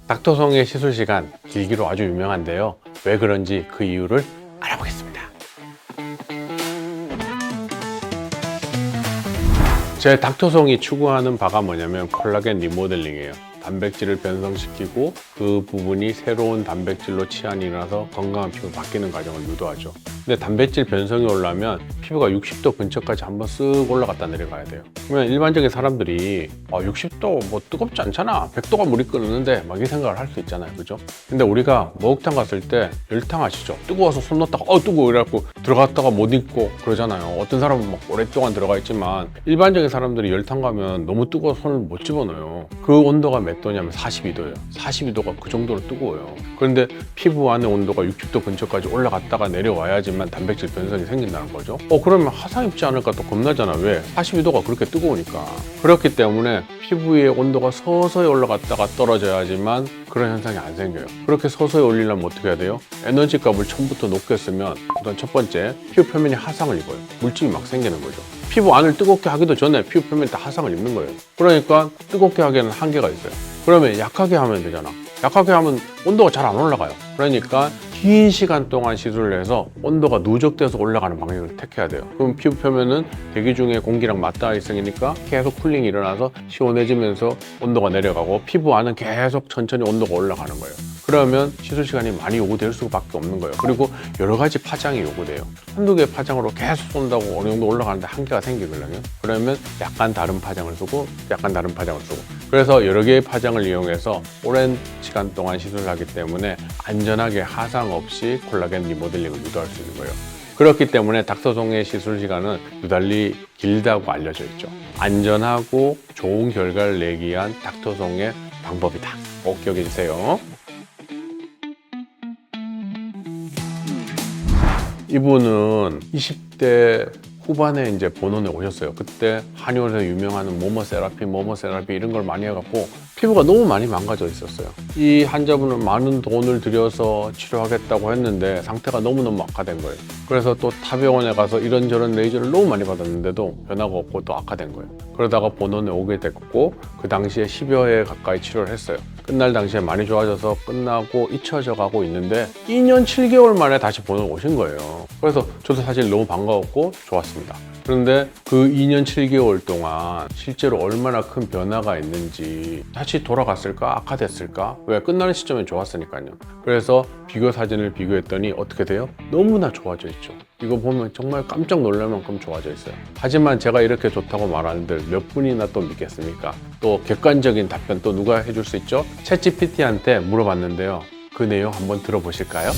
닥터송의 시술 시간 길기로 아주 유명한데요. 왜 그런지 그 이유를 알아보겠습니다. 제 닥터송이 추구하는 바가 뭐냐면 콜라겐 리모델링이에요. 단백질을 변성시키고 그 부분이 새로운 단백질로 치환이 일어나서 건강한 피부가 바뀌는 과정을 유도하죠. 근데 단백질 변성이 올라면 피부가 60도 근처까지 한번 쓱 올라갔다 내려가야 돼요. 그러면 일반적인 사람들이 60도 뭐 뜨겁지 않잖아, 100도가 물이 끓는데 막 이 생각을 할 수 있잖아요, 그죠? 근데 우리가 목욕탕 갔을 때 열탕 아시죠? 뜨거워서 손 넣었다가 뜨거워 이래갖고 들어갔다가 못 입고 그러잖아요. 어떤 사람은 막 오랫동안 들어가 있지만 일반적인 사람들이 열탕 가면 너무 뜨거워서 손을 못 집어넣어요. 그 온도가 몇 도냐면 42도예요. 42도가 그 정도로 뜨거워요. 그런데 피부 안의 온도가 60도 근처까지 올라갔다가 내려와야지만 단백질 변성이 생긴다는 거죠. 그러면 화상 입지 않을까 또 겁나잖아. 왜? 42도가 그렇게 뜨거우니까. 그렇기 때문에 피부의 온도가 서서히 올라갔다가 떨어져야지만 그런 현상이 안 생겨요. 그렇게 서서히 올리려면 어떻게 해야 돼요? 에너지 값을 처음부터 높게 쓰면 우선 첫 번째, 피부 표면이 하상을 입어요. 물집이 막 생기는 거죠. 피부 안을 뜨겁게 하기도 전에 피부 표면이 다 하상을 입는 거예요. 그러니까 뜨겁게 하기에는 한계가 있어요. 그러면 약하게 하면 되잖아. 약하게 하면 온도가 잘 안 올라가요. 그러니까 긴 시간 동안 시술을 해서 온도가 누적돼서 올라가는 방식을 택해야 돼요. 그럼 피부 표면은 대기 중에 공기랑 맞닿아 있으니까 계속 쿨링이 일어나서 시원해지면서 온도가 내려가고 피부 안은 계속 천천히 온도가 올라가는 거예요. 그러면 시술 시간이 많이 요구될 수밖에 없는 거예요. 그리고 여러 가지 파장이 요구돼요. 한두 개의 파장으로 계속 쏜다고 어느 정도 올라가는데 한계가 생기거든요. 그러면 약간 다른 파장을 쓰고 약간 다른 파장을 쓰고, 그래서 여러 개의 파장을 이용해서 오랜 시간 동안 시술을 하기 때문에 안전하게 하상 없이 콜라겐 리모델링을 유도할 수 있는 거예요. 그렇기 때문에 닥터송의 시술 시간은 유달리 길다고 알려져 있죠. 안전하고 좋은 결과를 내기 위한 닥터송의 방법이다. 꼭 기억해 주세요. 이분은 20대 후반에 이제 본원에 오셨어요. 그때 한의원에서 유명한 모모 세라피 이런 걸 많이 해갖고 피부가 너무 많이 망가져 있었어요. 이 환자분은 많은 돈을 들여서 치료하겠다고 했는데 상태가 너무너무 악화된 거예요. 그래서 또 타병원에 가서 이런저런 레이저를 너무 많이 받았는데도 변화가 없고 또 악화된 거예요. 그러다가 본원에 오게 됐고 그 당시에 10여 회 가까이 치료를 했어요. 끝날 당시에 많이 좋아져서 끝나고 잊혀져 가고 있는데 2년 7개월 만에 다시 본원 오신 거예요. 그래서 저도 사실 너무 반가웠고 좋았습니다. 그런데 그 2년 7개월 동안 실제로 얼마나 큰 변화가 있는지, 다시 돌아갔을까? 악화됐을까? 왜? 끝나는 시점에 좋았으니까요. 그래서 비교 사진을 비교했더니 어떻게 돼요? 너무나 좋아져 있죠. 이거 보면 정말 깜짝 놀랄 만큼 좋아져 있어요. 하지만 제가 이렇게 좋다고 말하는데 몇 분이나 또 믿겠습니까? 또 객관적인 답변 또 누가 해줄 수 있죠? 챗GPT한테 물어봤는데요. 그 내용 한번 들어보실까요?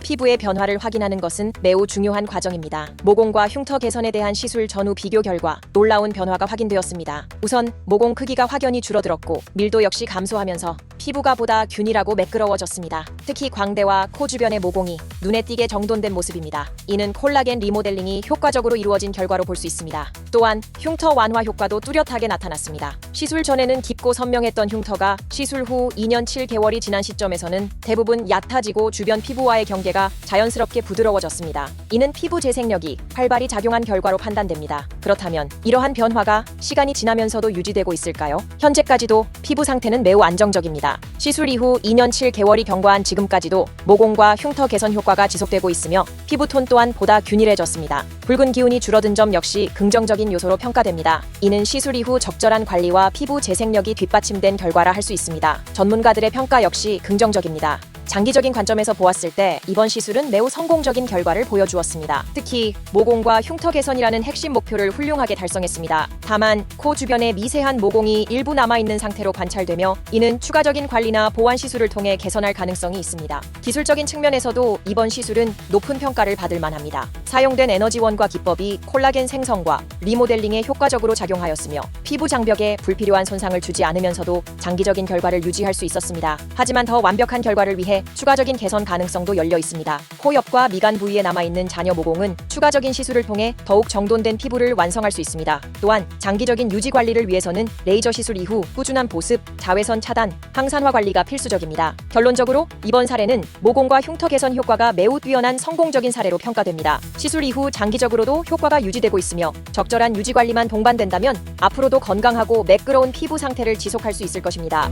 피부의 변화를 확인하는 것은 매우 중요한 과정입니다. 모공과 흉터 개선에 대한 시술 전후 비교 결과 놀라운 변화가 확인되었습니다. 우선 모공 크기가 확연히 줄어들었고 밀도 역시 감소하면서 피부가 보다 균일하고 매끄러워졌습니다. 특히 광대와 코 주변의 모공이 눈에 띄게 정돈된 모습입니다. 이는 콜라겐 리모델링이 효과적으로 이루어진 결과로 볼 수 있습니다. 또한 흉터 완화 효과도 뚜렷하게 나타났습니다. 시술 전에는 깊고 선명했던 흉터가 시술 후 2년 7개월이 지난 시점에서는 대부분 얕아지고 주변 피부와의 경계가 자연스럽게 부드러워졌습니다. 이는 피부 재생력이 활발히 작용한 결과로 판단됩니다. 그렇다면 이러한 변화가 시간이 지나면서도 유지되고 있을까요? 현재까지도 피부 상태는 매우 안정적입니다. 시술 이후 2년 7개월이 경과한 지금까지도 모공과 흉터 개선 효과가 지속되고 있으며 피부톤 또한 보다 균일해졌습니다. 붉은 기운이 줄어든 점 역시 긍정적인 요소로 평가됩니다. 이는 시술 이후 적절한 관리와 피부 재생력이 뒷받침된 결과라 할 수 있습니다. 전문가들의 평가 역시 긍정적입니다. 장기적인 관점에서 보았을 때 이번 시술은 매우 성공적인 결과를 보여주었습니다. 특히 모공과 흉터 개선이라는 핵심 목표를 훌륭하게 달성했습니다. 다만 코 주변에 미세한 모공이 일부 남아있는 상태로 관찰되며 이는 추가적인 관리나 보완 시술을 통해 개선할 가능성이 있습니다. 기술적인 측면에서도 이번 시술은 높은 평가를 받을 만합니다. 사용된 에너지원과 기법이 콜라겐 생성과 리모델링에 효과적으로 작용하였으며 피부 장벽에 불필요한 손상을 주지 않으면서도 장기적인 결과를 유지할 수 있었습니다. 하지만 더 완벽한 결과를 위해 추가적인 개선 가능성도 열려 있습니다. 코 옆과 미간 부위에 남아있는 잔여 모공은 추가적인 시술을 통해 더욱 정돈된 피부를 완성할 수 있습니다. 또한 장기적인 유지 관리를 위해서는 레이저 시술 이후 꾸준한 보습, 자외선 차단, 항산화 관리가 필수적입니다. 결론적으로 이번 사례는 모공과 흉터 개선 효과가 매우 뛰어난 성공적인 사례로 평가됩니다. 시술 이후 장기적으로도 효과가 유지되고 있으며 적절한 유지 관리만 동반된다면 앞으로도 건강하고 매끄러운 피부 상태를 지속할 수 있을 것입니다.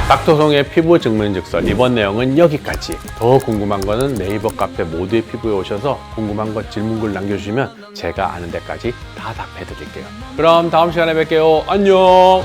닥터송의 피부 증명즉설 이번 내용은 여기까지. 더 궁금한 거는 네이버 카페 모두의 피부에 오셔서 궁금한 거 질문글 남겨주시면 제가 아는 데까지 다 답해 드릴게요. 그럼 다음 시간에 뵐게요. 안녕.